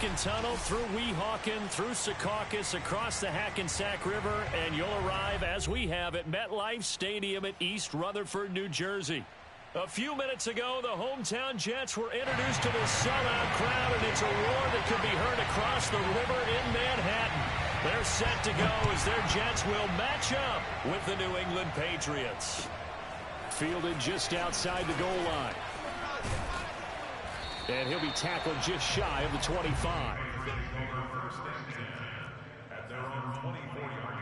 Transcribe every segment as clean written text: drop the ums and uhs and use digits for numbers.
Hackensack Tunnel, through Weehawken, through Secaucus, across the Hackensack River, and you'll arrive, as we have, at MetLife Stadium at East Rutherford, New Jersey. A few minutes ago, the hometown Jets were introduced to this sellout crowd, and it's a roar that could be heard across the river in Manhattan. They're set to go as their Jets will match up with the New England Patriots. Fielded just outside the goal line. And he'll be tackled just shy of the 25. At their own 24-yard line.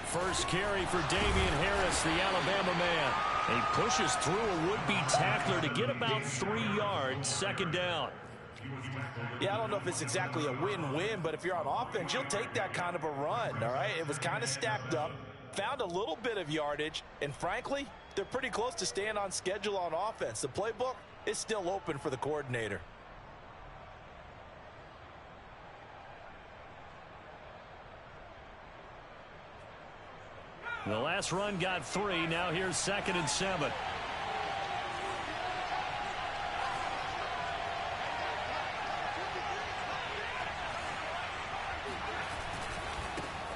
First carry for Damian Harris, the Alabama man. And he pushes through a would-be tackler to get about 3 yards, second down. Yeah, I don't know if it's exactly a win-win, but if you're on offense, you'll take that kind of a run, all right? It was kind of stacked up, found a little bit of yardage, and frankly, they're pretty close to staying on schedule on offense. The playbook is still open for the coordinator. The last run got 3. Now here's 2nd and 7.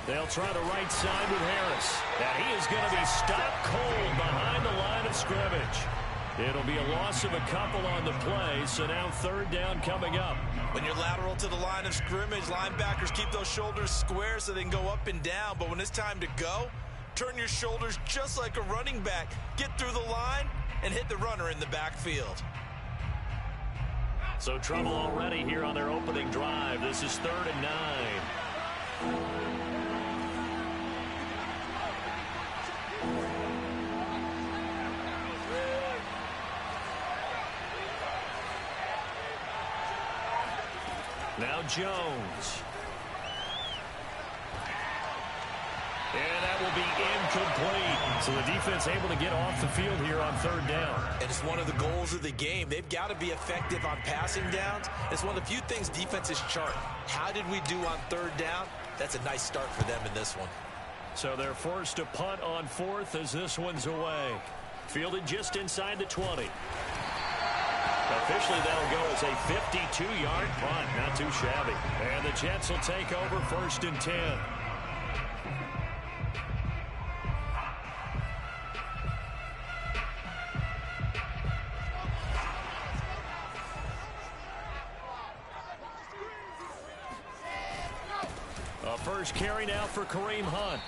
They'll try the right side with Harris. And he is going to be stopped cold behind the line of scrimmage. It'll be a loss of a couple on the play, so now 3rd down coming up. When you're lateral to the line of scrimmage, linebackers keep those shoulders square so they can go up and down. But when it's time to go, turn your shoulders just like a running back. Get through the line and hit the runner in the backfield. So trouble already here on their opening drive. This is 3rd and 9. Now Jones. And that will be incomplete. So the defense able to get off the field here on 3rd down. And it's one of the goals of the game. They've got to be effective on passing downs. It's one of the few things defenses chart. How did we do on 3rd down? That's a nice start for them in this one. So they're forced to punt on 4th as this one's away. Fielded just inside the 20. Officially, that'll go as a 52-yard punt. Not too shabby. And the Jets will take over 1st and 10. A first carry now for Kareem Hunt.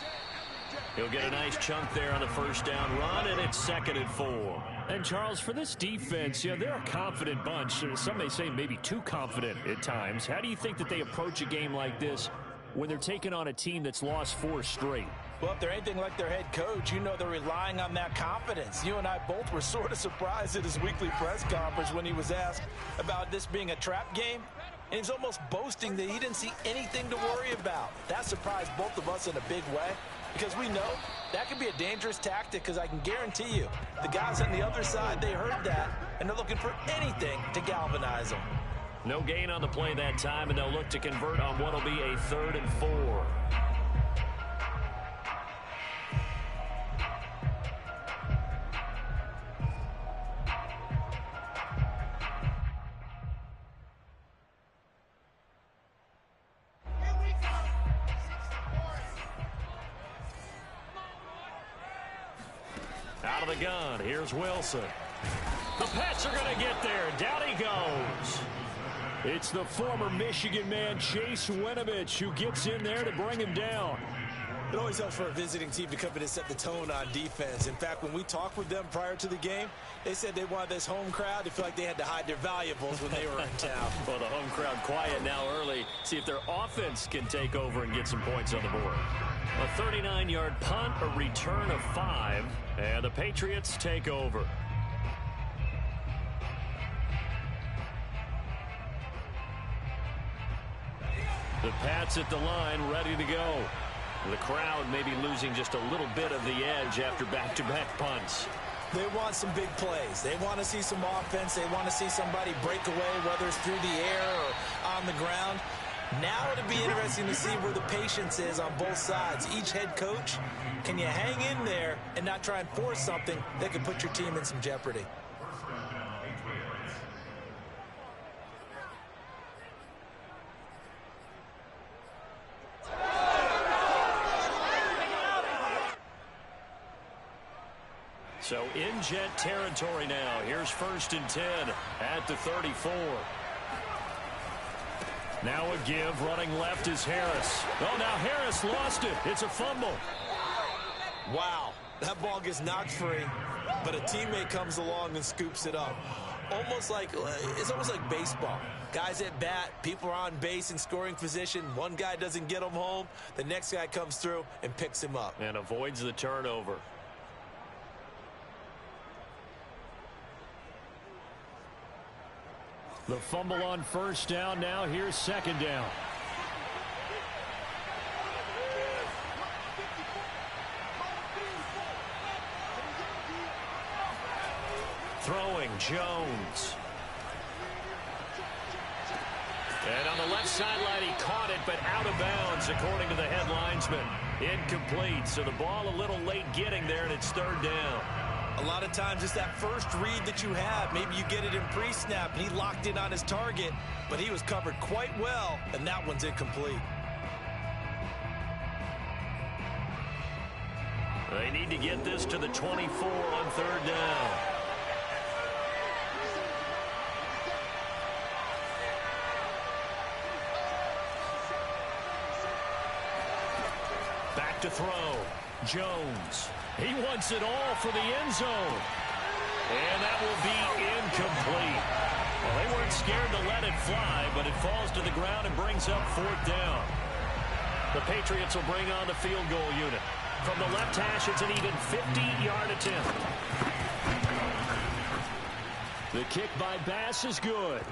He'll get a nice chunk there on the 1st down run, and it's 2nd and 4. And, Charles, for this defense, they're a confident bunch. Some may say maybe too confident at times. How do you think that they approach a game like this when they're taking on a team that's lost 4 straight? Well, if they're anything like their head coach, they're relying on that confidence. You and I both were sort of surprised at his weekly press conference when he was asked about this being a trap game. And he's almost boasting that he didn't see anything to worry about. That surprised both of us in a big way. Because we know that could be a dangerous tactic, because I can guarantee you the guys on the other side, they heard that, and they're looking for anything to galvanize them. No gain on the play that time, and they'll look to convert on what will be a 3rd and 4. Out of the gun, here's Wilson. The Pats are going to get there. Down he goes. It's the former Michigan man, Chase Winovich, who gets in there to bring him down. It always helps for a visiting team to come in and set the tone on defense. In fact, when we talked with them prior to the game, they said they wanted this home crowd to feel like they had to hide their valuables when they were in town. Well, the home crowd quiet now early. See if their offense can take over and get some points on the board. A 39-yard punt, a return of 5, and the Patriots take over. The Pats at the line, ready to go. The crowd may be losing just a little bit of the edge after back-to-back punts. They want some big plays. They want to see some offense. They want to see somebody break away, whether it's through the air or on the ground. Now it'll be interesting to see where the patience is on both sides. Each head coach, can you hang in there and not try and force something that could put your team in some jeopardy? So in Jet territory now. Here's 1st and 10 at the 34. Now a give. Running left is Harris. Oh, now Harris lost it. It's a fumble. Wow. That ball gets knocked free, but a teammate comes along and scoops it up. It's almost like baseball. Guys at bat, people are on base in scoring position. One guy doesn't get him home. The next guy comes through and picks him up. And avoids the turnover. The fumble on 1st down. Now here's 2nd down. Throwing Jones. And on the left sideline, he caught it, but out of bounds, according to the head linesman. Incomplete, so the ball a little late getting there, and it's 3rd down. A lot of times it's that first read that you have. Maybe you get it in pre-snap, and he locked in on his target, but he was covered quite well, and that one's incomplete. They need to get this to the 24 on 3rd down. Back to throw. Jones. He wants it all for the end zone. And that will be incomplete. Well, they weren't scared to let it fly, but it falls to the ground and brings up 4th down. The Patriots will bring on the field goal unit. From the left hash, it's an even 50-yard attempt. The kick by Bass is good.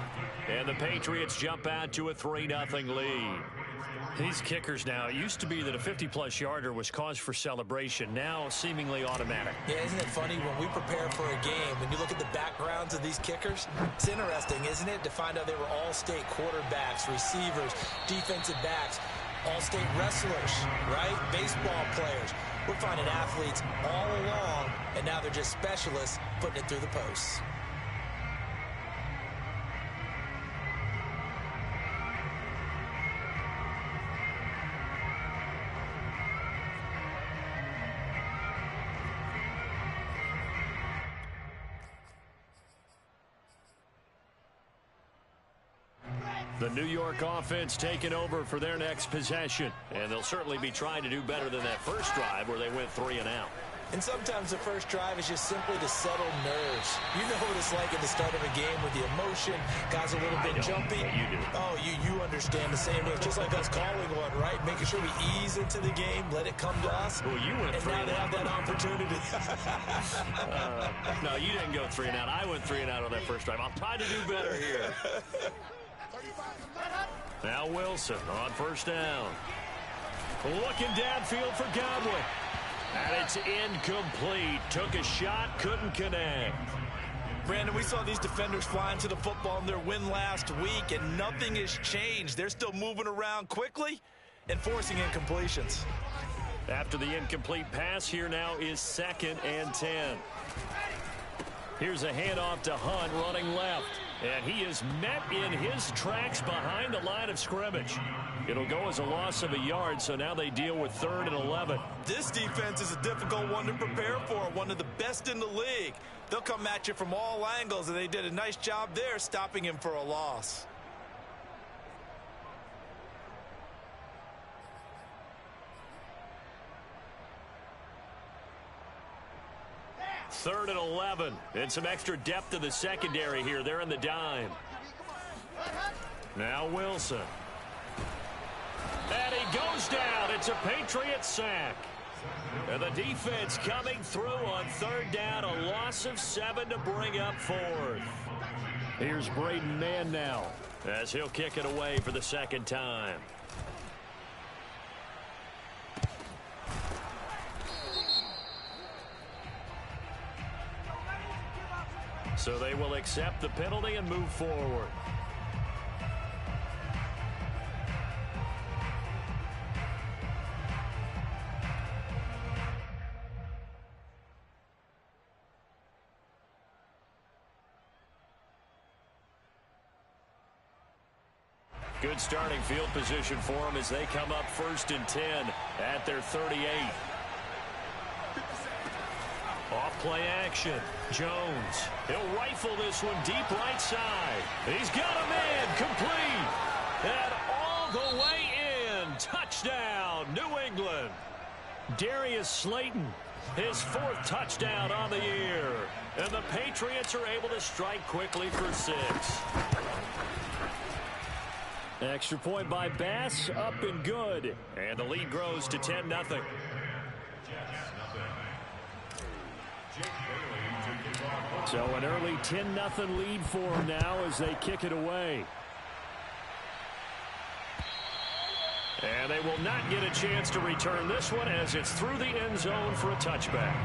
And the Patriots jump out to a 3-0 lead. These kickers now, it used to be that a 50-plus yarder was cause for celebration. Now seemingly automatic. Yeah, isn't it funny when we prepare for a game, when you look at the backgrounds of these kickers, it's interesting, isn't it, to find out they were all-state quarterbacks, receivers, defensive backs, all-state wrestlers, right? Baseball players. We're finding athletes all along, and now they're just specialists putting it through the posts. The New York offense taking over for their next possession. And they'll certainly be trying to do better than that first drive where they went 3 and out. And sometimes the first drive is just simply to settle nerves. You know what it's like at the start of a game with the emotion, guys a little bit jumpy. Yeah, you do. Oh, you understand the same way. Just like us calling one, right? Making sure we ease into the game, let it come to us. Well, you went and 3 now and they out. have that opportunity. No, you didn't go 3 and out. I went 3 and out on that first drive. I'll try to do better here. Now Wilson on 1st down. Looking downfield for Godwin. And it's incomplete. Took a shot, couldn't connect. Brandon, we saw these defenders flying to the football in their win last week, and nothing has changed. They're still moving around quickly and forcing incompletions. After the incomplete pass, here now is 2nd and 10. Here's a handoff to Hunt running left. And he is met in his tracks behind the line of scrimmage. It'll go as a loss of a yard, so now they deal with 3rd and 11. This defense is a difficult one to prepare for, one of the best in the league. They'll come at you from all angles, and they did a nice job there stopping him for a loss. Third and 11. And some extra depth to the secondary here. They're in the dime. Now Wilson. And he goes down. It's a Patriot sack. And the defense coming through on 3rd down. A loss of 7 to bring up 4th. Here's Braden Mann now as he'll kick it away for the 2nd time. So they will accept the penalty and move forward. Good starting field position for them as they come up 1st and 10 at their 38. Off play action. Jones. He'll rifle this one deep right side. He's got a man complete. And all the way in. Touchdown, New England. Darius Slayton, his 4th touchdown on the year. And the Patriots are able to strike quickly for 6. Extra point by Bass, up and good. And the lead grows to 10-0. So an early 10-0 lead for them now as they kick it away. And they will not get a chance to return this one as it's through the end zone for a touchback.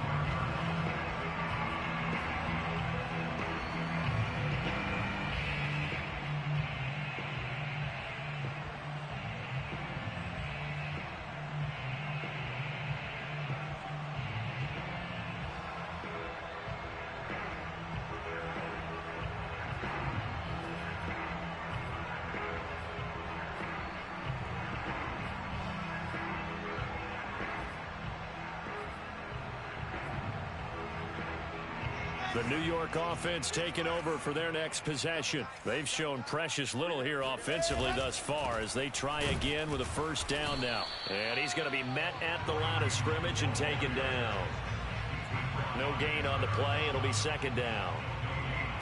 The New York offense taking over for their next possession. They've shown precious little here offensively thus far as they try again with a 1st down now. And he's going to be met at the line of scrimmage and taken down. No gain on the play. It'll be 2nd down.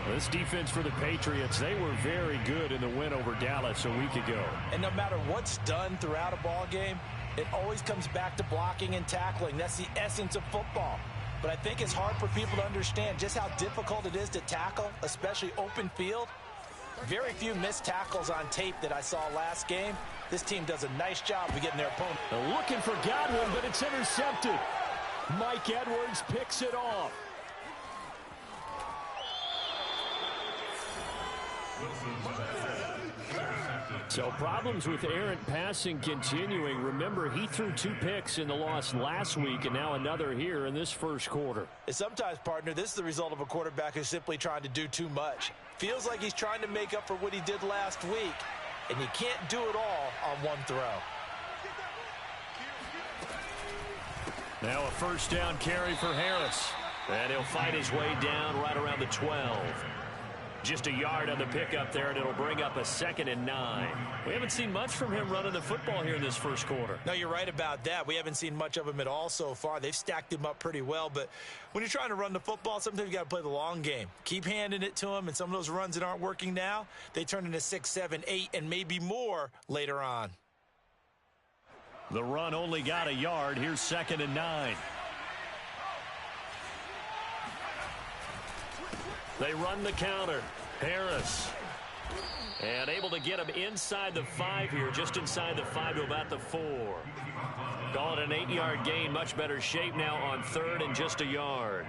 This defense for the Patriots, they were very good in the win over Dallas a week ago. And no matter what's done throughout a ball game, it always comes back to blocking and tackling. That's the essence of football. But I think it's hard for people to understand just how difficult it is to tackle, especially open field. Very few missed tackles on tape that I saw last game. This team does a nice job of getting their opponent. They're looking for Godwin, but it's intercepted. Mike Edwards picks it off. So problems with errant passing continuing. Remember, he threw 2 picks in the loss last week and now another here in this first quarter. And sometimes, partner, this is the result of a quarterback who's simply trying to do too much. Feels like he's trying to make up for what he did last week, and you can't do it all on one throw. Now a 1st down carry for Harris. And he'll fight his way down right around the 12. Just a yard on the pickup there, and it'll bring up a 2nd and 9. We haven't seen much from him running the football here in this first quarter. No, you're right about that. We haven't seen much of him at all so far. They've stacked him up pretty well, but when you're trying to run the football, sometimes you got to play the long game. Keep handing it to him, and some of those runs that aren't working now, they turn into 6, 7, 8, and maybe more later on. The run only got a yard. Here's 2nd and 9. They run the counter. Harris. And able to get him inside the 5 here, just inside the 5 to about the 4. Call it an 8-yard gain. Much better shape now on 3rd and just a yard.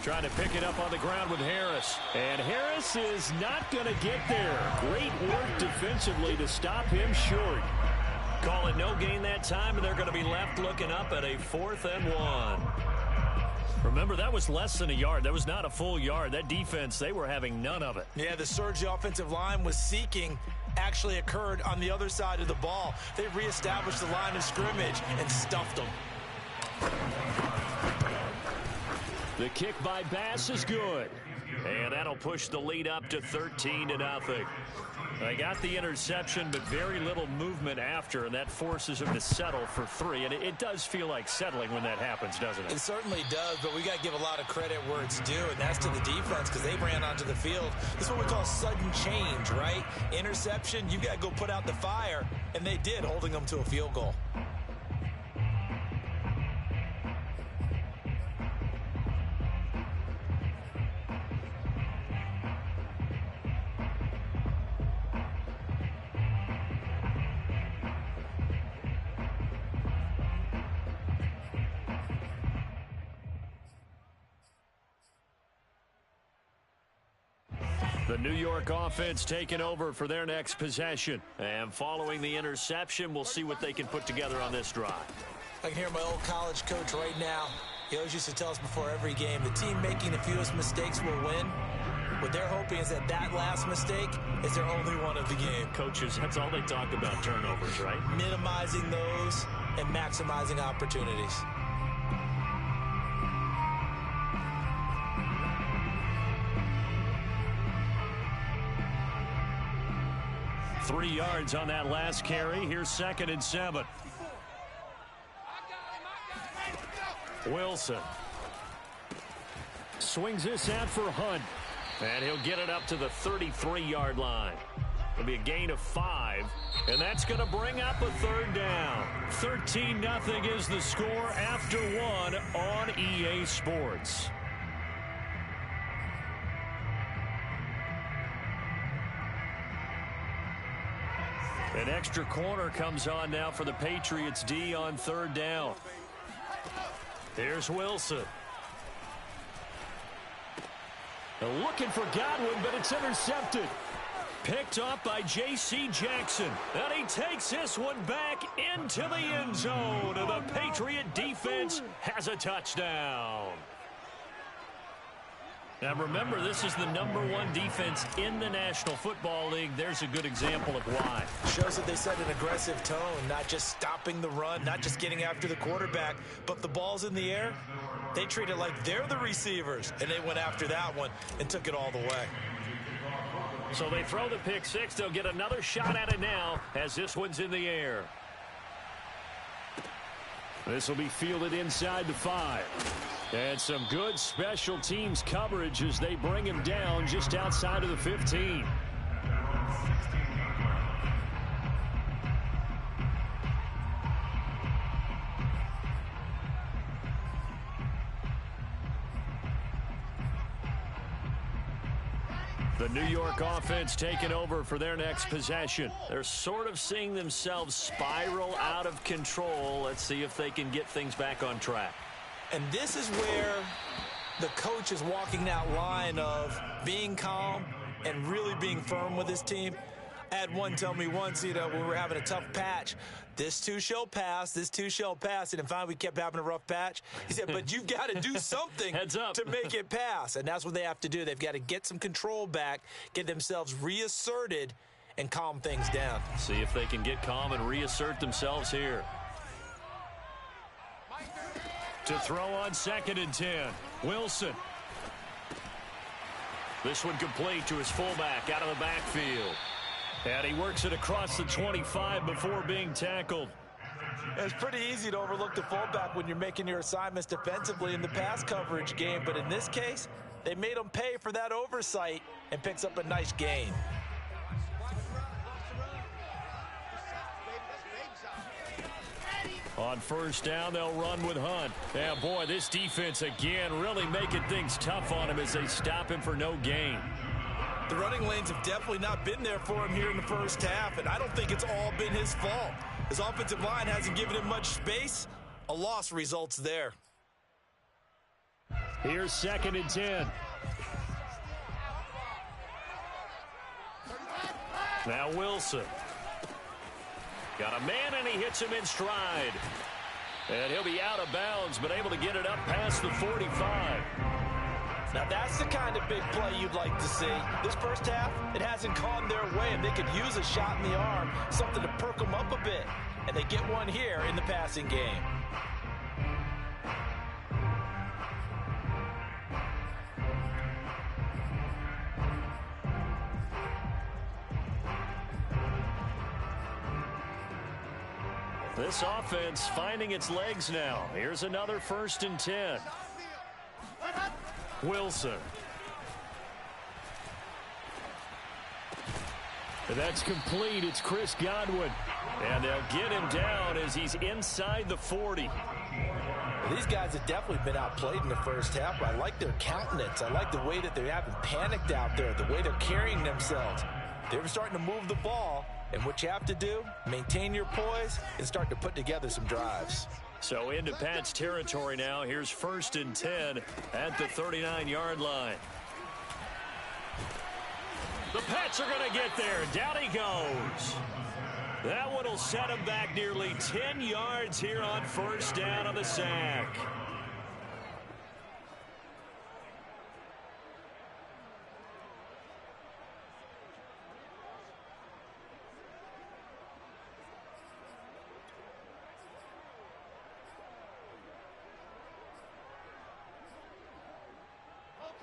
Trying to pick it up on the ground with Harris. And Harris is not going to get there. Great work defensively to stop him short. Call it no gain that time, and they're going to be left looking up at a 4th and 1. Remember, that was less than a yard. That was not a full yard. That defense, they were having none of it. Yeah, the surge the offensive line was seeking actually occurred on the other side of the ball. They reestablished the line of scrimmage and stuffed them. The kick by Bass is good. And that'll push the lead up to 13-0. They got the interception, but very little movement after, and that forces them to settle for 3. And it does feel like settling when that happens, doesn't it? It certainly does, but we got to give a lot of credit where it's due, and that's to the defense because they ran onto the field. This is what we call sudden change, right? Interception, you got to go put out the fire, and they did, holding them to a field goal. The New York offense taking over for their next possession. And following the interception, we'll see what they can put together on this drive. I can hear my old college coach right now. He always used to tell us before every game, the team making the fewest mistakes will win. What they're hoping is that last mistake is their only one of the game. Coaches, that's all they talk about, turnovers, right? Minimizing those and maximizing opportunities. Three yards on that last carry. Here's 2nd and 7. Wilson swings this out for Hunt, and he'll get it up to the 33-yard line. It'll be a gain of 5, and that's going to bring up a 3rd down. 13-0 is the score after 1 on EA Sports. An extra corner comes on now for the Patriots D on 3rd down. Here's Wilson. They're looking for Godwin, but it's intercepted. Picked up by J.C. Jackson. And he takes this one back into the end zone. And the Patriot defense has a touchdown. Now remember, this is the #1 defense in the National Football League. There's a good example of why. Shows that they set an aggressive tone, not just stopping the run, not just getting after the quarterback, but if the ball's in the air, they treat it like they're the receivers, and they went after that one and took it all the way. So they throw the pick six. They'll get another shot at it now as this one's in the air. This will be fielded inside the 5. And some good special teams coverage as they bring him down just outside of the 15. The New York offense taking over for their next possession. They're sort of seeing themselves spiral out of control. Let's see if they can get things back on track. And this is where the coach is walking that line of being calm and really being firm with his team. I had one tell me once, when we were having a tough patch, this too shall pass, this too shall pass. And finally we kept having a rough patch. He said, but you've got to do something to make it pass. And that's what they have to do. They've got to get some control back, get themselves reasserted, and calm things down. See if they can get calm and reassert themselves here. To throw on 2nd and 10. Wilson. This one complete to his fullback out of the backfield. And he works it across the 25 before being tackled. It's pretty easy to overlook the fullback when you're making your assignments defensively in the pass coverage game. But in this case, they made him pay for that oversight and picks up a nice gain. On 1st down, they'll run with Hunt. And boy, this defense again really making things tough on him as they stop him for no gain. The running lanes have definitely not been there for him here in the first half, and I don't think it's all been his fault. His offensive line hasn't given him much space. A loss results there. Here's 2nd and 10. Now Wilson. Got a man, and he hits him in stride. And he'll be out of bounds, but able to get it up past the 45. Now that's the kind of big play you'd like to see. This first half, it hasn't gone their way, and they could use a shot in the arm, something to perk them up a bit. And they get one here in the passing game. This offense finding its legs now. Here's another 1st and 10. Wilson. That's complete. It's Chris Godwin. And they'll get him down as he's inside the 40. These guys have definitely been outplayed in the first half, but I like their countenance. I like the way that they haven't panicked out there, the way they're carrying themselves. They're starting to move the ball, and what you have to do, maintain your poise and start to put together some drives. So into Pat's territory now. Here's 1st and 10 at the 39-yard line. The Pats are going to get there. Down he goes. That one will set him back nearly 10 yards here on first down on the sack.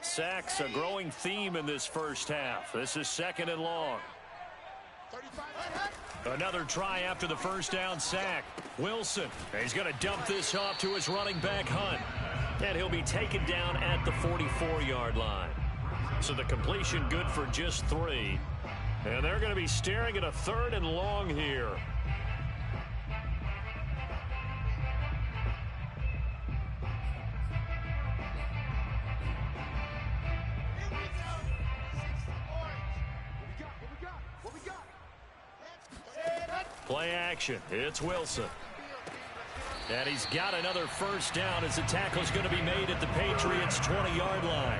Sacks, a growing theme in this first half. This is 2nd and long. Another try after the first down sack. Wilson, he's going to dump this off to his running back, Hunt. And he'll be taken down at the 44-yard line. So the completion good for just 3. And they're going to be staring at a 3rd and long here. Play action. It's Wilson. And he's got another first down as the tackle's going to be made at the Patriots' 20-yard line.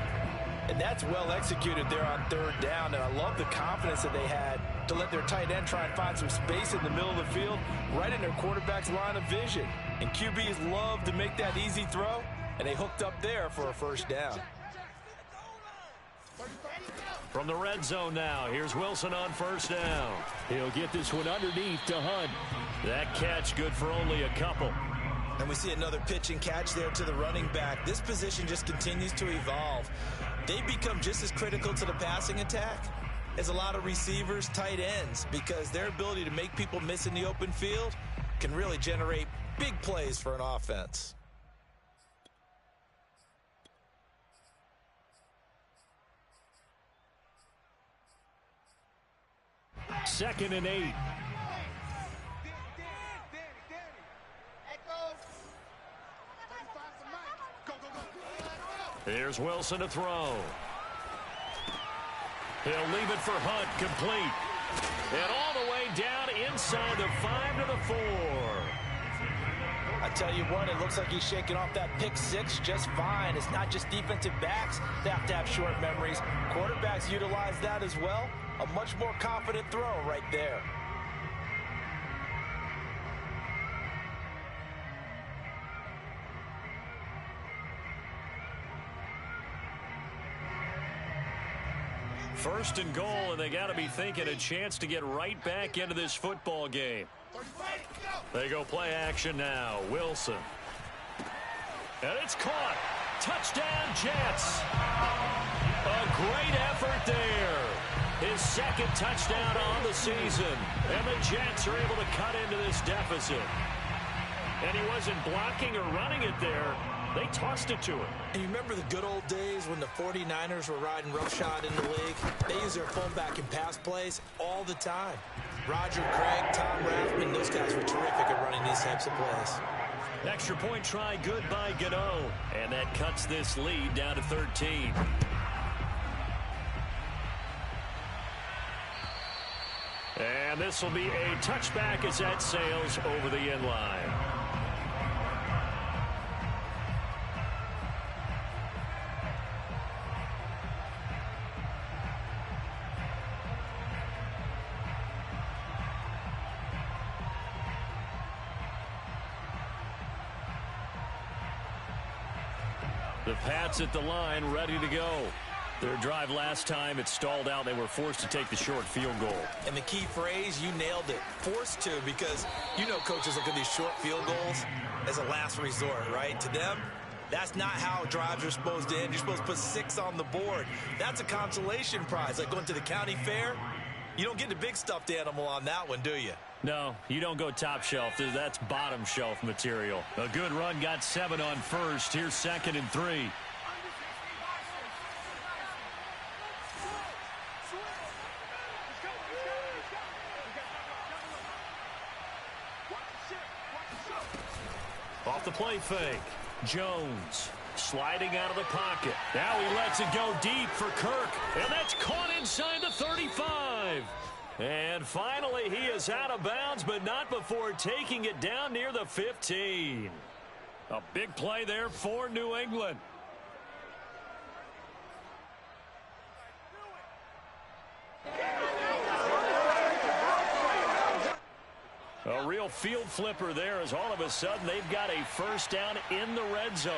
And that's well executed there on 3rd down. And I love the confidence that they had to let their tight end try and find some space in the middle of the field, right in their quarterback's line of vision. And QBs love to make that easy throw, and they hooked up there for a first down. From the red zone now, here's Wilson on first down. He'll get this one underneath to Hunt. That catch good for only a couple. And we see another pitch and catch there to the running back. This position just continues to evolve. They become just as critical to the passing attack as a lot of receivers, tight ends, because their ability to make people miss in the open field can really generate big plays for an offense. Second and 8. Here's Wilson to throw. He'll leave it for Hunt, complete. And all the way down inside the 5 to the 4. I tell you what, it looks like he's shaking off that pick 6 just fine. It's not just defensive backs that have to have short memories. Quarterbacks utilize that as well. A much more confident throw right there. First and goal, and they got to be thinking a chance to get right back into this football game. They go play action now. Wilson. And it's caught. Touchdown, Jets. A great effort there. His 2nd touchdown on the season. And the Jets are able to cut into this deficit. And he wasn't blocking or running it there. They tossed it to him. And you remember the good old days when the 49ers were riding roughshod in the league? They use their fullback and pass plays all the time. Roger Craig, Tom Rathman, those guys were terrific at running these types of plays. Extra point try good by Gano. And that cuts this lead down to 13. And this will be a touchback as that sails over the end line. The Pats at the line, ready to go. Their drive last time, it stalled out. They were forced to take the short field goal. And the key phrase, you nailed it. Forced to, because you know coaches look at these short field goals as a last resort, right? To them, that's not how drives are supposed to end. You're supposed to put 6 on the board. That's a consolation prize, like going to the county fair. You don't get the big stuffed animal on that one, do you? No, you don't go top shelf. That's bottom shelf material. A good run, got 7 on first. Here's 2nd and 3. Off the play fake. Jones sliding out of the pocket. Now he lets it go deep for Kirk. And that's caught inside the 35. And finally, he is out of bounds, but not before taking it down near the 15. A big play there for New England. A real field flipper there as all of a sudden they've got a first down in the red zone.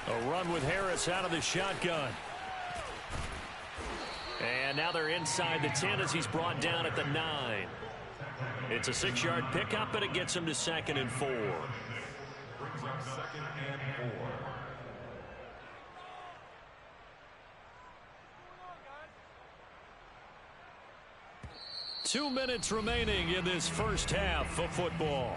A run with Harris out of the shotgun. And now they're inside the 10 as he's brought down at the 9. It's a 6-yard pickup, and it gets him to 2nd and 4. 2 minutes remaining in this first half of football.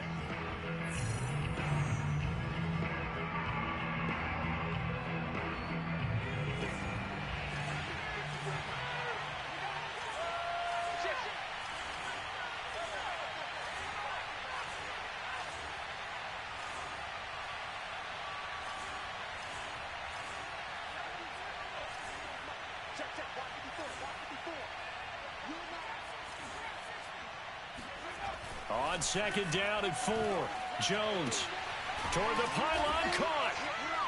On 2nd down and 4. Jones toward the pylon, caught.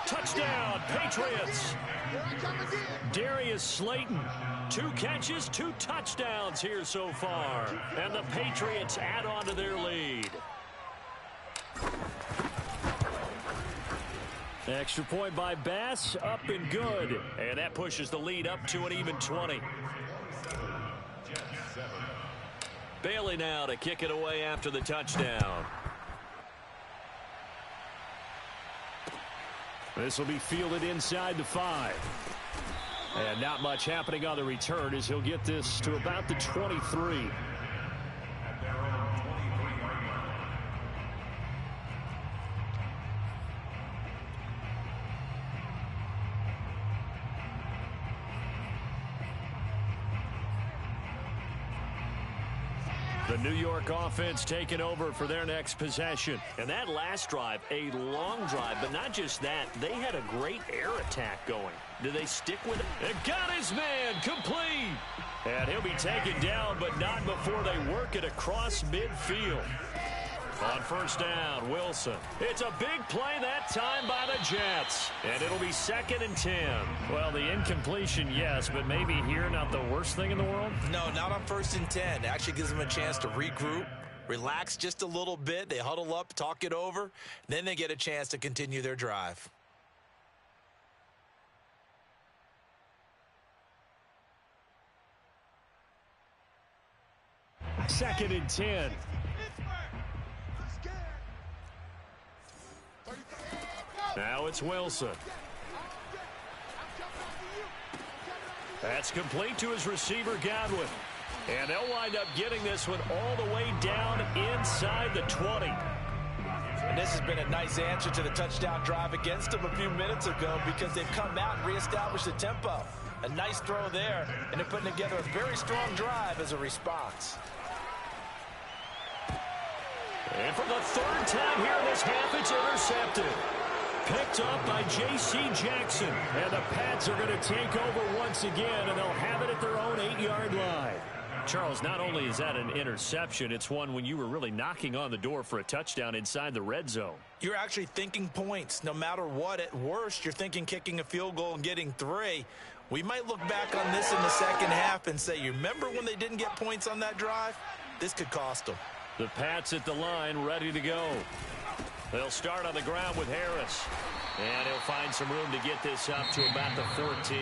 Touchdown, Patriots. Darius Slayton, 2 catches, 2 touchdowns here so far. And the Patriots add on to their lead. Extra point by Bass, up and good. And that pushes the lead up to an even 20. Bailey now to kick it away after the touchdown. This will be fielded inside the 5. And not much happening on the return as he'll get this to about the 23. The New York offense taking over for their next possession. And that last drive, a long drive, but not just that. They had a great air attack going. Do they stick with it? It got his man complete. And he'll be taken down, but not before they work it across midfield. On first down, Wilson. It's a big play that time by the Jets. And it'll be 2nd and 10. Well, the incompletion, yes, but maybe here not the worst thing in the world? No, not on 1st and 10. It actually gives them a chance to regroup, relax just a little bit. They huddle up, talk it over. Then they get a chance to continue their drive. Second and 10. Now it's Wilson. That's complete to his receiver, Godwin. And they'll wind up getting this one all the way down inside the 20. And this has been a nice answer to the touchdown drive against them a few minutes ago because they've come out and reestablished the tempo. A nice throw there, and they're putting together a very strong drive as a response. And for the 3rd time here in this half, it's intercepted. Picked up by J.C. Jackson. And the Pats are going to take over once again, and they'll have it at their own 8-yard line. Charles, not only is that an interception, it's one when you were really knocking on the door for a touchdown inside the red zone. You're actually thinking points. No matter what, at worst, you're thinking kicking a field goal and getting 3. We might look back on this in the second half and say, you remember when they didn't get points on that drive? This could cost them. The Pats at the line, ready to go. They'll start on the ground with Harris. And he'll find some room to get this up to about the 14.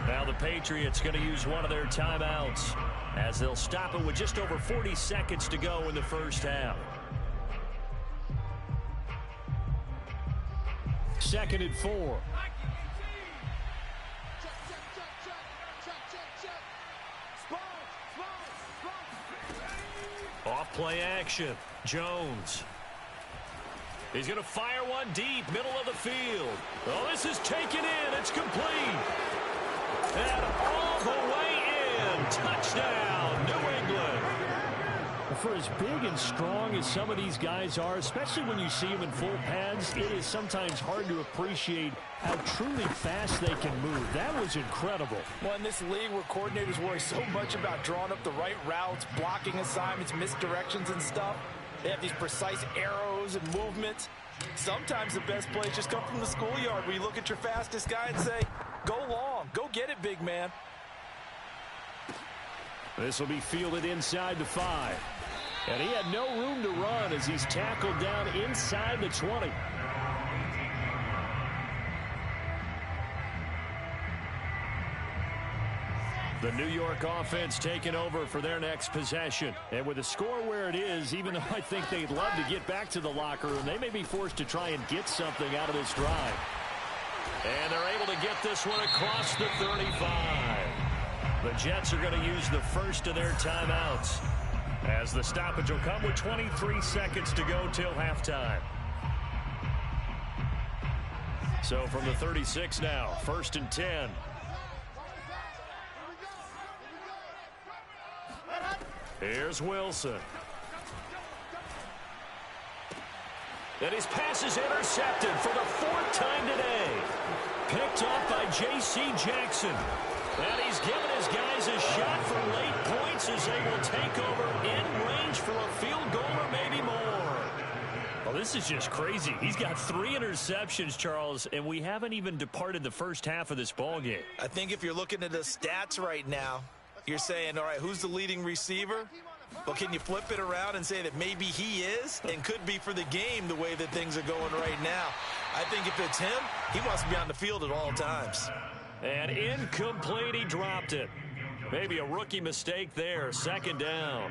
Now the Patriots going to use one of their timeouts as they'll stop it with just over 40 seconds to go in the first half. 2nd and 4. Off play action. Jones. He's going to fire one deep, middle of the field. Oh, this is taken in. It's complete. And all the way in. Touchdown, New England. For as big and strong as some of these guys are, especially when you see them in full pads, it is sometimes hard to appreciate how truly fast they can move. That was incredible. Well, in this league where coordinators worry so much about drawing up the right routes, blocking assignments, misdirections and stuff, they have these precise arrows and movements. Sometimes the best plays just come from the schoolyard where you look at your fastest guy and say, go long, go get it, big man. This will be fielded inside the 5. And he had no room to run as he's tackled down inside the 20. The New York offense taking over for their next possession. And with the score where it is, even though I think they'd love to get back to the locker room, they may be forced to try and get something out of this drive. And they're able to get this one across the 35. The Jets are going to use the first of their timeouts, as the stoppage will come with 23 seconds to go till halftime. So from the 36 now, 1st and 10. Here's Wilson. And his pass is intercepted for the 4th time today. Picked up by J.C. Jackson. And he's given his guys a shot for late points as they will take over in range for a field goal or maybe more. Well, this is just crazy. He's got 3 interceptions, Charles, and we haven't even departed the first half of this ball game. I think if you're looking at the stats right now, you're saying, all right, who's the leading receiver? Well, can you flip it around and say that maybe he is and could be for the game the way that things are going right now? I think if it's him, he wants to be on the field at all times. And incomplete, he dropped it. Maybe a rookie mistake there, 2nd down.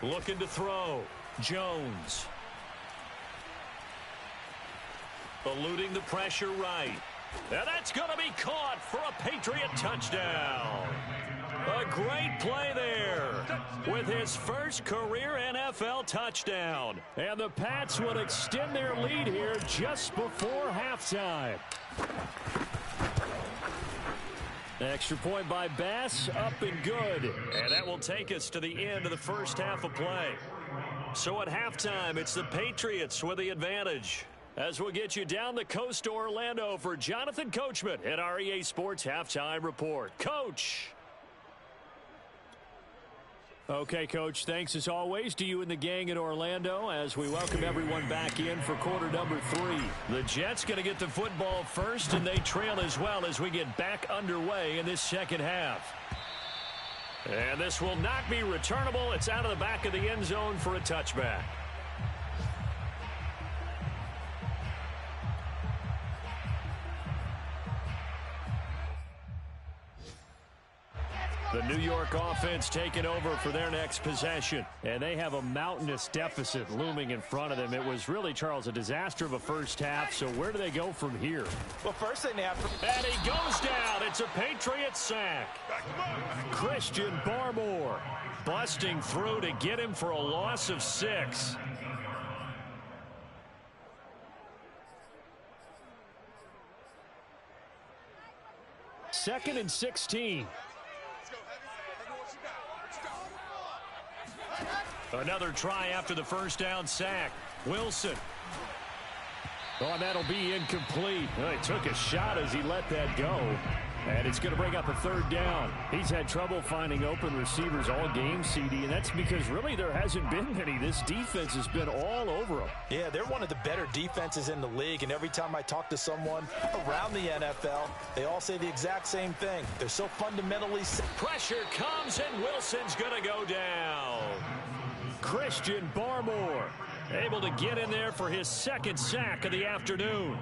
Looking to throw. Jones. Eluding the pressure right. And that's going to be caught for a Patriot touchdown. A great play there with his first career NFL touchdown. And the Pats will extend their lead here just before halftime. Extra point by Bass, up and good. And that will take us to the end of the first half of play. So at halftime, it's the Patriots with the advantage. As we'll get you down the coast to Orlando for Jonathan Coachman at our EA Sports Halftime Report. Coach. Okay, Coach, thanks as always to you and the gang in Orlando as we welcome everyone back in for quarter number 3. The Jets going to get the football first, and they trail as well as we get back underway in this second half. And this will not be returnable. It's out of the back of the end zone for a touchback. The New York offense taking over for their next possession. And they have a mountainous deficit looming in front of them. It was really, Charles, a disaster of a first half. So where do they go from here? Well, first thing they have to... And he goes down. It's a Patriot sack. Christian Barmore busting through to get him for a loss of 6. Second and 16. Another try after the first down sack. Wilson. Oh, and that'll be incomplete. Well, he took a shot as he let that go. And it's going to bring up a 3rd down. He's had trouble finding open receivers all game, CD, and that's because really there hasn't been many. This defense has been all over them. Yeah, they're one of the better defenses in the league, and every time I talk to someone around the NFL, they all say the exact same thing. They're so fundamentally... Pressure comes, and Wilson's going to go down. Christian Barmore able to get in there for his 2nd sack of the afternoon.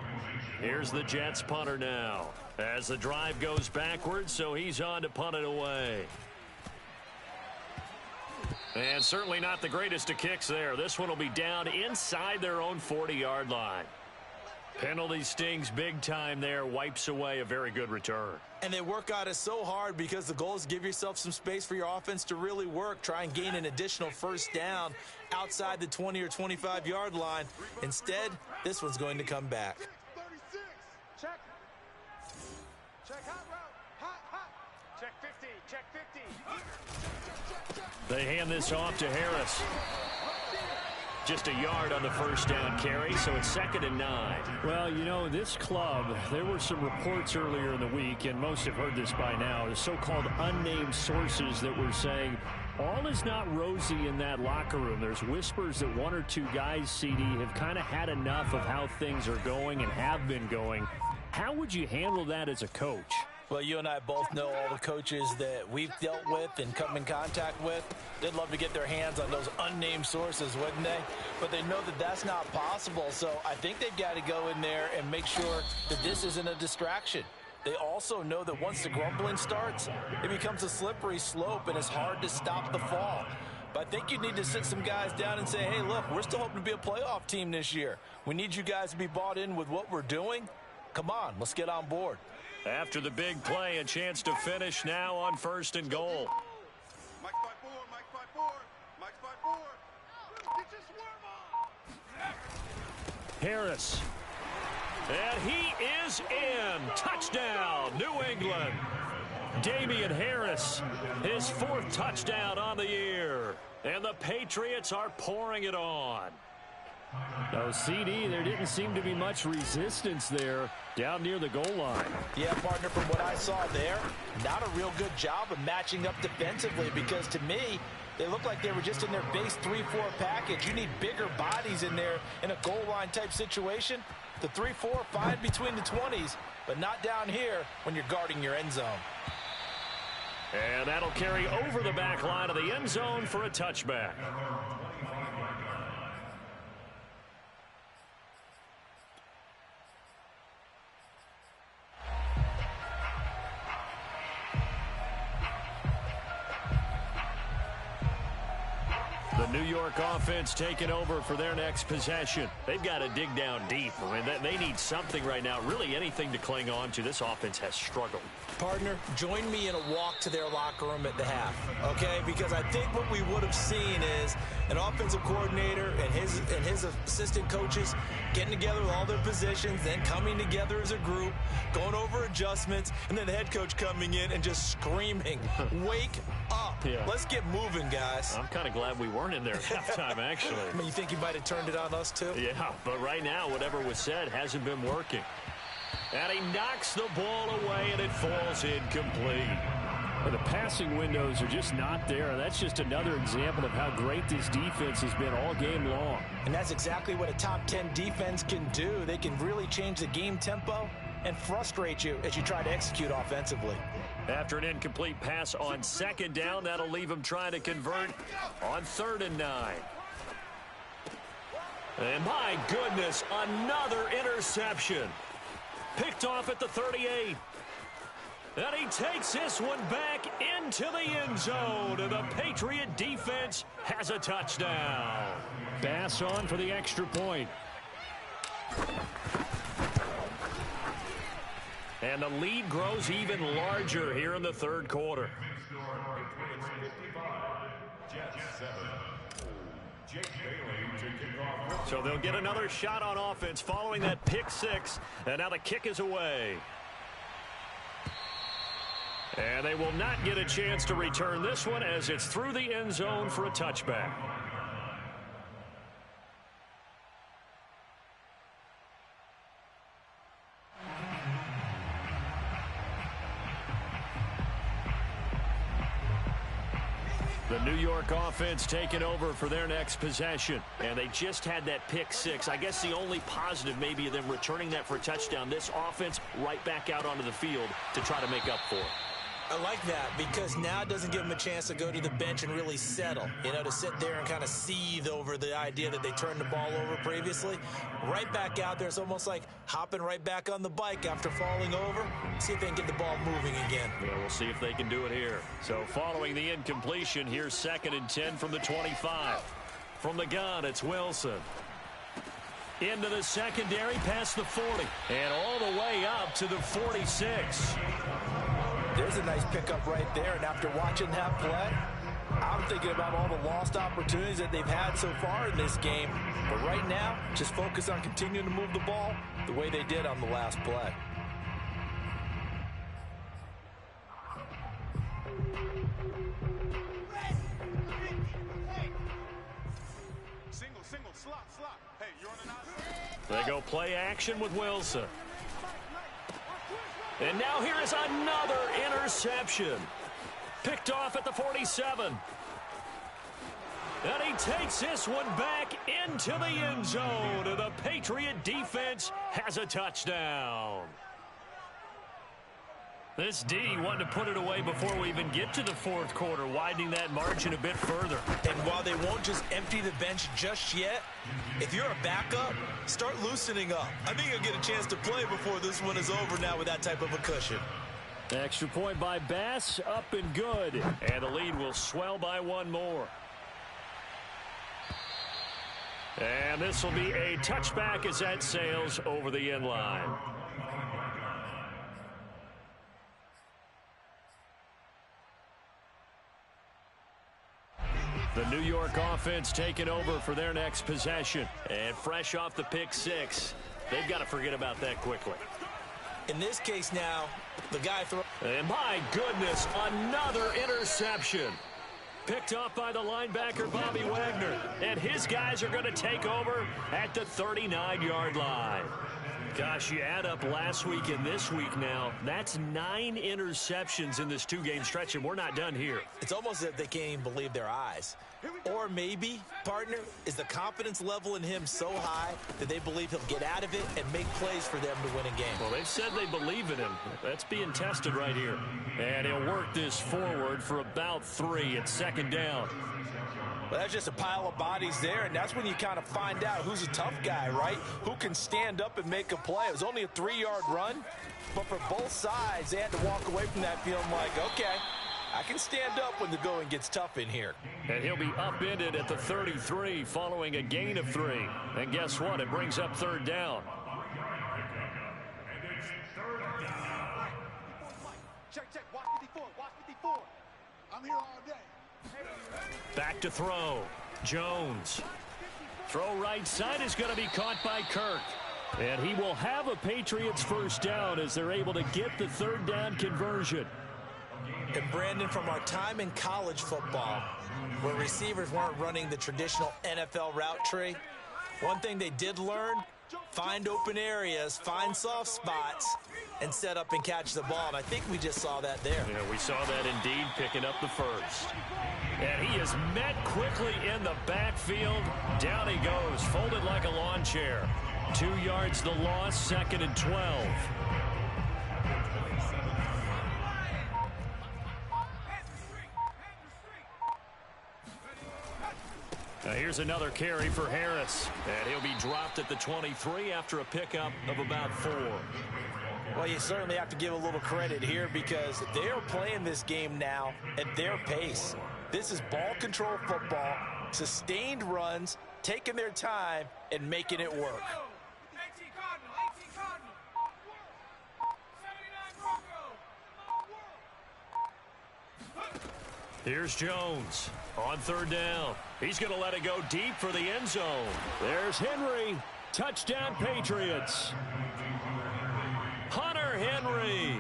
Here's the Jets punter now as the drive goes backwards, so he's on to punt it away. And certainly not the greatest of kicks there. This one will be down inside their own 40-yard line. Penalty stings big time there, wipes away a very good return. And they work out it so hard because the goal is to give yourself some space for your offense to really work. Try and gain an additional first down outside the 20 or 25-yard line. Instead, this one's going to come back. 36. Check. Check hot route. Hot. Check 50. Check 50. They hand this off to Harris. Just a yard on the first down carry, so it's 2nd and 9. Well, you know, this club, there were some reports earlier in the week, and most have heard this by now, the so-called unnamed sources that were saying all is not rosy in that locker room. There's whispers that one or two guys, CD, have kind of had enough of how things are going and have been going. How would you handle that as a coach? Well, you and I both know all the coaches that we've dealt with and come in contact with. They'd love to get their hands on those unnamed sources, wouldn't they? But they know that that's not possible, so I think they've got to go in there and make sure that this isn't a distraction. They also know that once the grumbling starts, it becomes a slippery slope and it's hard to stop the fall. But I think you need to sit some guys down and say, hey, look, we're still hoping to be a playoff team this year. We need you guys to be bought in with what we're doing. Come on, let's get on board. After the big play, a chance to finish now on 1st and goal. Mike 5-4, Mike 5-4, Mike 5-4. Get your swerve on. Harris. And he is in. Touchdown, New England. Damian Harris, his 4th touchdown on the year. And the Patriots are pouring it on. No, CD, there didn't seem to be much resistance there down near the goal line. Yeah, partner, from what I saw there, not a real good job of matching up defensively because to me, they look like they were just in their base 3-4 package. You need bigger bodies in there in a goal line type situation. The 3-4, fine between the 20s, but not down here when you're guarding your end zone. And that'll carry over the back line of the end zone for a touchback. The New York offense taking over for their next possession. They've got to dig down deep. I mean, they need something right now, really anything to cling on to. This offense has struggled. Partner, join me in a walk to their locker room at the half, okay? Because I think what we would have seen is an offensive coordinator and his assistant coaches getting together with all their positions, then coming together as a group, going over adjustments, and then the head coach coming in and just screaming, wake up. Yeah. Let's get moving, guys. I'm kind of glad we weren't in there at halftime, actually. I mean, you think he might have turned it on us, too? Yeah, but right now, whatever was said hasn't been working. And he knocks the ball away, and it falls incomplete. Well, the passing windows are just not there, and that's just another example of how great this defense has been all game long. And that's exactly what a top 10 defense can do. They can really change the game tempo and frustrate you as you try to execute offensively. After an incomplete pass on 2nd down, that'll leave him trying to convert on 3rd and 9. And my goodness, another interception. Picked off at the 38. And he takes this one back into the end zone. And the Patriot defense has a touchdown. Bass on for the extra point. And the lead grows even larger here in the 3rd quarter. So they'll get another shot on offense following that pick 6. And now the kick is away. And they will not get a chance to return this one as it's through the end zone for a touchback. The New York offense taking over for their next possession. And they just had that pick 6. I guess the only positive maybe of them returning that for a touchdown. This offense right back out onto the field to try to make up for it. I like that because now it doesn't give them a chance to go to the bench and really settle, you know, to sit there and kind of seethe over the idea that they turned the ball over previously. Right back out there, it's almost like hopping right back on the bike after falling over. See if they can get the ball moving again. Yeah, we'll see if they can do it here. So following the incompletion, here's 2nd and 10 from the 25. From the gun, it's Wilson. Into the secondary, past the 40. And all the way up to the 46. There's a nice pickup right there, and after watching that play, I'm thinking about all the lost opportunities that they've had so far in this game. But right now, just focus on continuing to move the ball the way they did on the last play. Single, slot. Hey, you're on an outside. They go play action with Wilson. And now here is another interception. Picked off at the 47. And he takes this one back into the end zone. And the Patriot defense has a touchdown. This D wanted to put it away before we even get to the fourth quarter, widening that margin a bit further. And while they won't just empty the bench just yet, if you're a backup, start loosening up. I think you'll get a chance to play before this one is over now with that type of a cushion. Extra point by Bass, up and good. And the lead will swell by one more. And this will be a touchback as that sails over the end line. The New York offense taking over for their next possession. And fresh off the pick six, they've got to forget about that quickly. In this case now, the guy throws. And my goodness, another interception. Picked off by the linebacker, Bobby Wagner. And his guys are going to take over at the 39-yard line. Gosh, you add up last week and this week now, that's 9 interceptions in this two-game stretch, and we're not done here. It's almost as if they can't even believe their eyes. Or maybe, partner, is the confidence level in him so high that they believe he'll get out of it and make plays for them to win a game. Well, they've said they believe in him. That's being tested right here. And he'll work this forward for about 3 at second down. Well, that's just a pile of bodies there, and that's when you kind of find out who's a tough guy, right? Who can stand up and make a play. It was only a 3-yard run, but for both sides, they had to walk away from that feeling like, okay, I can stand up when the going gets tough in here. And he'll be upended at the 33 following a gain of 3. And guess what? It brings up third down. Check. Watch 54. I'm here all day. Back to throw. Jones. Throw right side is going to be caught by Kirk. And he will have a Patriots first down as they're able to get the third down conversion. And Brandon, from our time in college football, where receivers weren't running the traditional NFL route tree, one thing they did learn, find open areas, find soft spots, and set up and catch the ball. And I think we just saw that there. Yeah, we saw that indeed, picking up the first. And he is met quickly in the backfield. Down he goes, folded like a lawn chair. 2 yards the loss, second and 12. Now here's another carry for Harris. And he'll be dropped at the 23 after a pickup of about 4. Well, you certainly have to give a little credit here because they're playing this game now at their pace. This is ball control football, sustained runs, taking their time and making it work. Here's Jones on third down. He's going to let it go deep for the end zone. There's Henry. Touchdown, Patriots. Hunter Henry,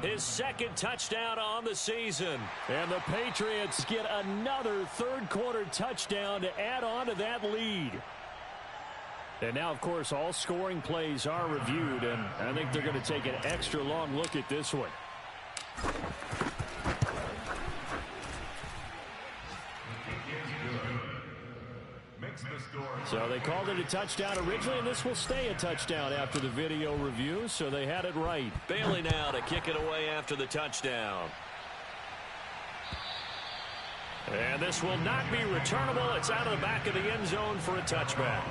his second touchdown on the season. And the Patriots get another third-quarter touchdown to add on to that lead. And now, of course, all scoring plays are reviewed, and I think they're going to take an extra long look at this one. So they called it a touchdown originally, and this will stay a touchdown after the video review, so they had it right. Bailey now to kick it away after the touchdown. And this will not be returnable. It's out of the back of the end zone for a touchback.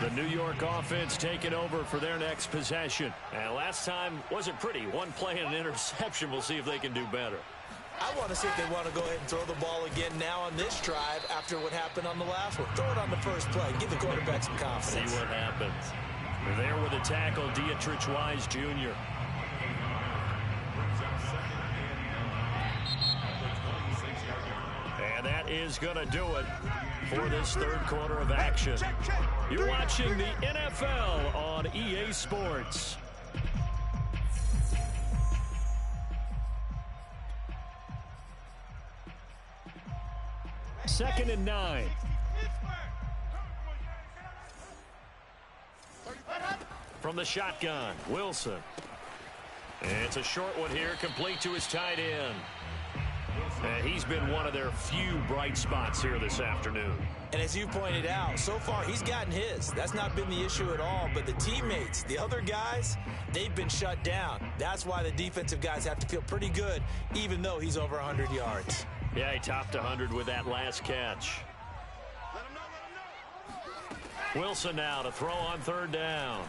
The New York offense taking over for their next possession. And last time wasn't pretty. One play and an interception. We'll see if they can do better. I want to see if they want to go ahead and throw the ball again now on this drive after what happened on the last one. Throw it on the first play. Give the quarterback some confidence. See what happens. There with the tackle, Dietrich Wise Jr. And that is going to do it for this third quarter of action. You're watching the NFL on EA Sports. Second and 9. From the shotgun, Wilson. It's a short one here, complete to his tight end. And he's been one of their few bright spots here this afternoon. And as you pointed out, so far he's gotten his. That's not been the issue at all. But the teammates, the other guys, they've been shut down. That's why the defensive guys have to feel pretty good, even though he's over 100 yards. Yeah, he topped 100 with that last catch. Wilson now to throw on third down.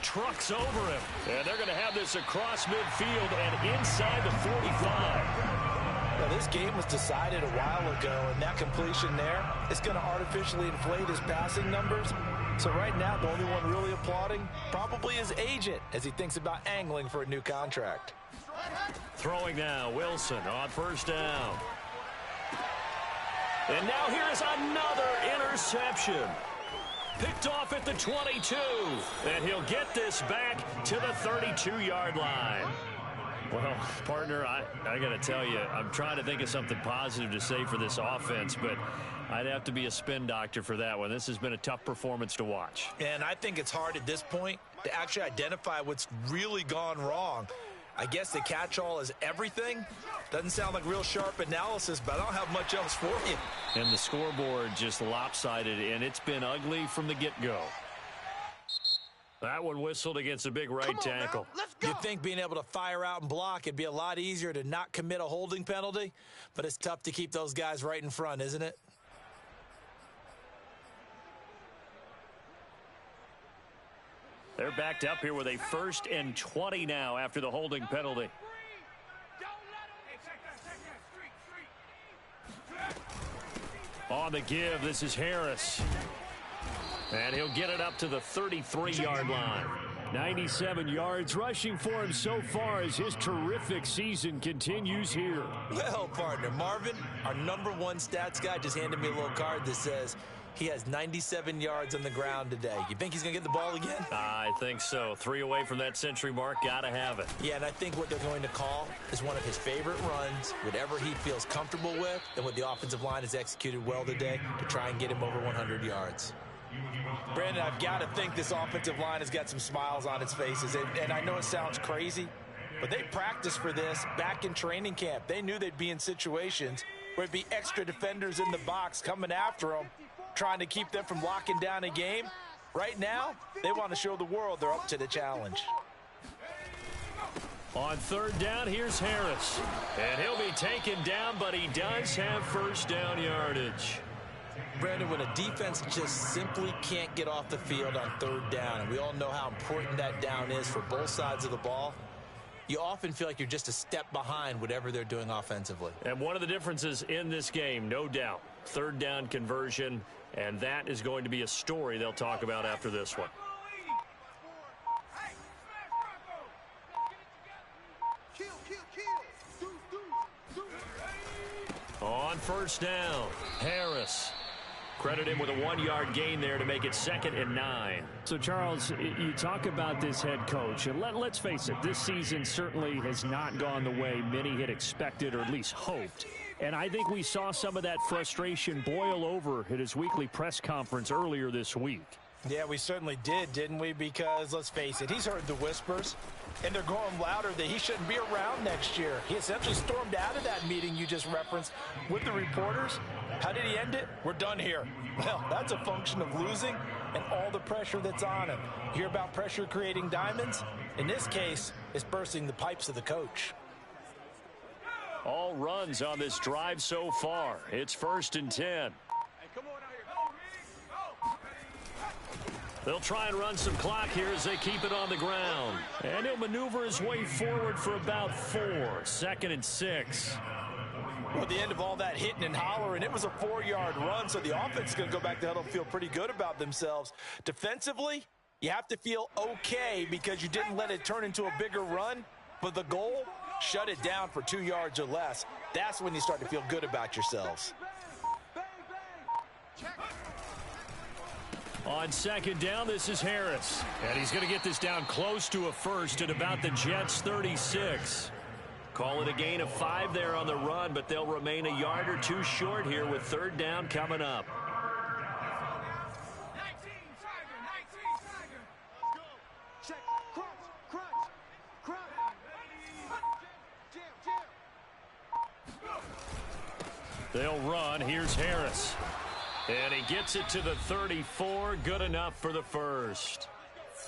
Trucks over him. And they're going to have this across midfield and inside the 45. Now, this game was decided a while ago, and that completion there is going to artificially inflate his passing numbers. So right now, the only one really applauding probably his agent as he thinks about angling for a new contract. Throwing now, Wilson on first down. And now here's another interception. Picked off at the 22. And he'll get this back to the 32-yard line. Well, partner, I got to tell you, I'm trying to think of something positive to say for this offense, but I'd have to be a spin doctor for that one. This has been a tough performance to watch. And I think it's hard at this point to actually identify what's really gone wrong. I guess the catch-all is everything. Doesn't sound like real sharp analysis, but I don't have much else for you. And the scoreboard just lopsided, and it's been ugly from the get-go. That one whistled against a big right tackle. You'd think being able to fire out and block, it'd be a lot easier to not commit a holding penalty, but it's tough to keep those guys right in front, isn't it? They're backed up here with a 1st and 20 now after the holding penalty. On the give, this is Harris. And he'll get it up to the 33-yard line. 97 yards rushing for him so far as his terrific season continues here. Well, partner, Marvin, our #1 stats guy, just handed me a little card that says he has 97 yards on the ground today. You think he's going to get the ball again? I think so. 3 away from that century mark. Got to have it. Yeah, and I think what they're going to call is one of his favorite runs, whatever he feels comfortable with, and what the offensive line has executed well today to try and get him over 100 yards. Brandon, I've got to think this offensive line has got some smiles on its faces, and I know it sounds crazy, but they practiced for this back in training camp. They knew they'd be in situations where it'd be extra defenders in the box coming after them, trying to keep them from locking down a game. Right now, they want to show the world they're up to the challenge. On third down, here's Harris. And he'll be taken down, but he does have first down yardage. Brandon, when a defense just simply can't get off the field on third down, and we all know how important that down is for both sides of the ball, you often feel like you're just a step behind whatever they're doing offensively. And one of the differences in this game, no doubt, third down conversion, and that is going to be a story they'll talk about after this one. On first down, Harris. Credit him with a 1-yard gain there to make it 2nd and 9. So, Charles, you talk about this head coach, and let's face it, this season certainly has not gone the way many had expected or at least hoped. And I think we saw some of that frustration boil over at his weekly press conference earlier this week. Yeah, we certainly did, didn't we? Because, let's face it, he's heard the whispers, and they're going louder that he shouldn't be around next year. He essentially stormed out of that meeting you just referenced with the reporters. How did he end it? We're done here. Well, that's a function of losing and all the pressure that's on him. You hear about pressure creating diamonds? In this case, it's bursting the pipes of the coach. All runs on this drive so far. It's 1st and 10. They'll try and run some clock here as they keep it on the ground. And he'll maneuver his way forward for about 4. 2nd and 6. Well, at the end of all that hitting and hollering, it was a 4-yard run, so the offense is going to go back to huddle and feel pretty good about themselves. Defensively, you have to feel okay because you didn't let it turn into a bigger run, but the goal, shut it down for 2 yards or less. That's when you start to feel good about yourselves. On second down, this is Harris. And he's going to get this down close to a first at about the Jets' 36. Call it a gain of 5 there on the run, but they'll remain a yard or two short here with third down coming up. They'll run. Here's Harris. And he gets it to the 34. Good enough for the first.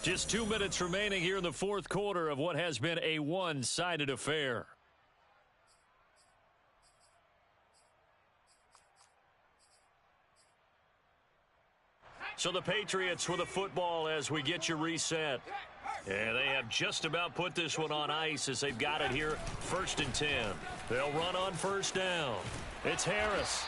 Just 2 minutes remaining here in the fourth quarter of what has been a one-sided affair. So the Patriots with a football as we get you reset. And they have just about put this one on ice as they've got it here, 1st and 10. They'll run on first down. It's Harris.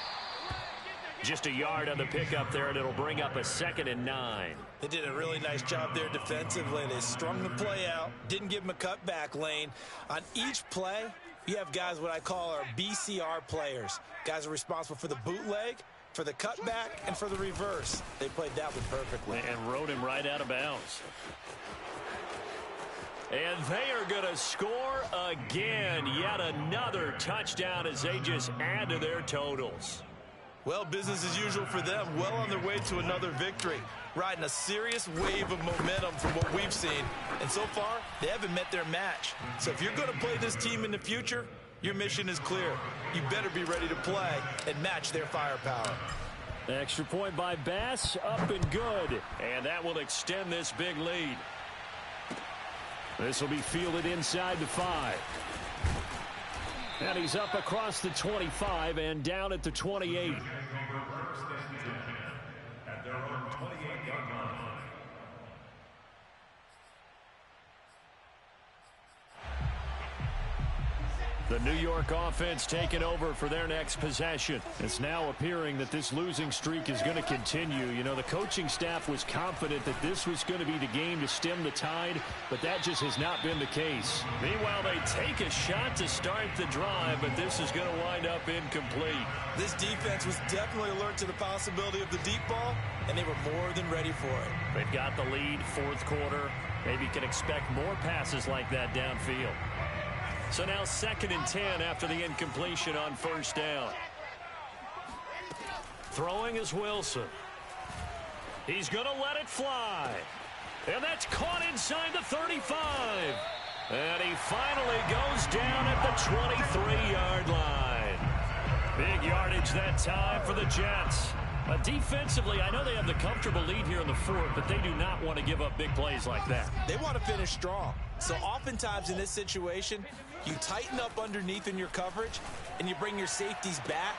Just a yard on the pickup there, and it'll bring up a 2nd and 9. They did a really nice job there defensively. They strung the play out, didn't give them a cutback lane. On each play, you have guys what I call our BCR players. Guys are responsible for the bootleg, for the cutback, and for the reverse. They played that one perfectly. And rode him right out of bounds. And they are going to score again. Yet another touchdown as they just add to their totals. Well, business as usual for them. Well on their way to another victory. Riding a serious wave of momentum from what we've seen. And so far, they haven't met their match. So if you're going to play this team in the future, your mission is clear. You better be ready to play and match their firepower. Extra point by Bass, up and good. And that will extend this big lead. This will be fielded inside the 5. And he's up across the 25 and down at the 28. The New York offense taking over for their next possession. It's now appearing that this losing streak is going to continue. You know, the coaching staff was confident that this was going to be the game to stem the tide, but that just has not been the case. Meanwhile, they take a shot to start the drive, but this is going to wind up incomplete. This defense was definitely alert to the possibility of the deep ball, and they were more than ready for it. They've got the lead, fourth quarter. Maybe you can expect more passes like that downfield. So now 2nd and 10 after the incompletion on first down. Throwing is Wilson. He's going to let it fly. And that's caught inside the 35. And he finally goes down at the 23-yard line. Big yardage that time for the Jets. Defensively, I know they have the comfortable lead here in the fourth, but they do not want to give up big plays like that. They want to finish strong. So oftentimes in this situation, you tighten up underneath in your coverage, and you bring your safeties back.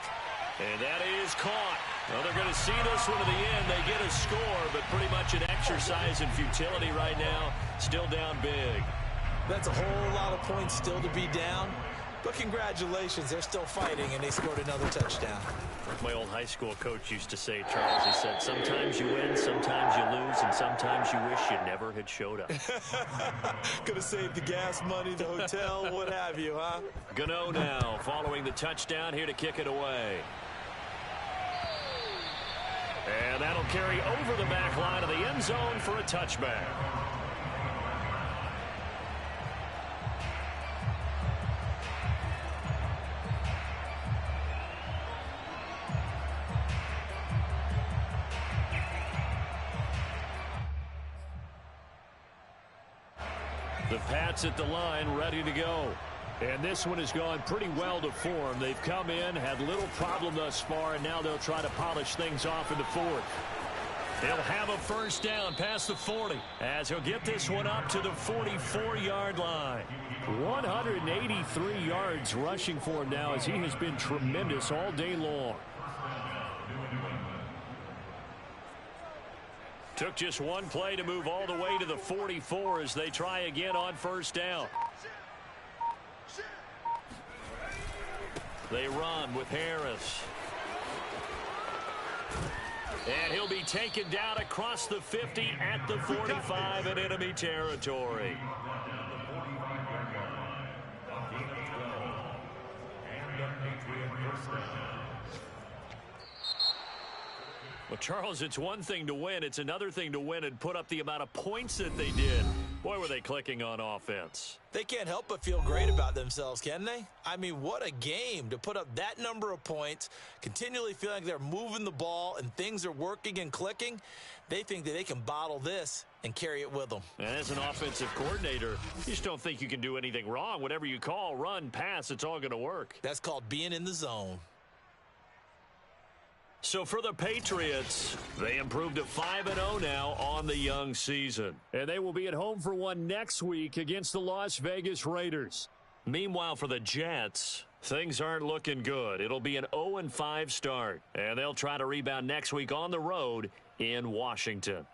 And that is caught. Well, they're going to see this one to the end. They get a score, but pretty much an exercise in futility right now. Still down big. That's a whole lot of points still to be down. But congratulations, they're still fighting, and they scored another touchdown. My old high school coach used to say, Charles, he said, sometimes you win, sometimes you lose, and sometimes you wish you never had showed up. Could have saved the gas money, the hotel, what have you, huh? Gano now following the touchdown here to kick it away. And that'll carry over the back line of the end zone for a touchback. The Pats at the line, ready to go. And this one has gone pretty well to form. They've come in, had little problem thus far, and now they'll try to polish things off in the fourth. He'll have a first down past the 40 as he'll get this one up to the 44-yard line. 183 yards rushing for him now as he has been tremendous all day long. Took just one play to move all the way to the 44 as they try again on first down. They run with Harris. And he'll be taken down across the 50 at the 45 in enemy territory. Well, Charles, it's one thing to win. It's another thing to win and put up the amount of points that they did. Boy, were they clicking on offense. They can't help but feel great about themselves, can they? I mean, what a game to put up that number of points, continually feeling like they're moving the ball and things are working and clicking. They think that they can bottle this and carry it with them. And as an offensive coordinator, you just don't think you can do anything wrong. Whatever you call, run, pass, it's all going to work. That's called being in the zone. So for the Patriots, they improved to 5-0 now on the young season. And they will be at home for one next week against the Las Vegas Raiders. Meanwhile, for the Jets, things aren't looking good. It'll be an 0-5 start, and they'll try to rebound next week on the road in Washington.